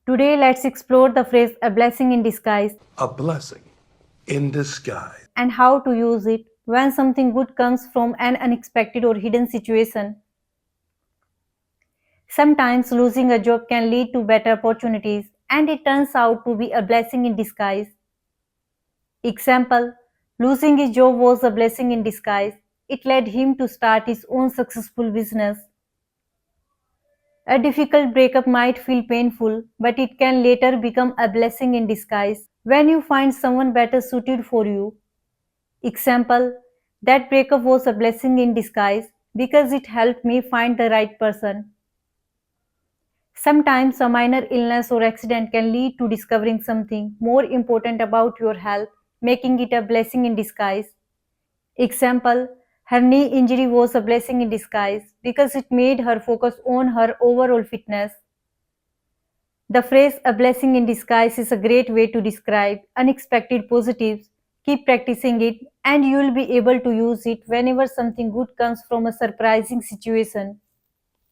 Today, let's explore the phrase a blessing in disguise A blessing in disguise. and how to use it when something good comes from an unexpected or hidden situation. Sometimes losing a job can lead to better opportunities, and it turns out to be a blessing in disguise. Example: losing his job was a blessing in disguise. It led him to start his own successful business. A difficult breakup might feel painful, but it can later become a blessing in disguise when you find someone better suited for you. Example: that breakup was a blessing in disguise because it helped me find the right person. Sometimes a minor illness or accident can lead to discovering something more important about your health, making it a blessing in disguise. Example: her knee injury was a blessing in disguise because it made her focus on her overall fitness. The phrase a blessing in disguise is a great way to describe unexpected positives. Keep practicing it, and you will be able to use it whenever something good comes from a surprising situation.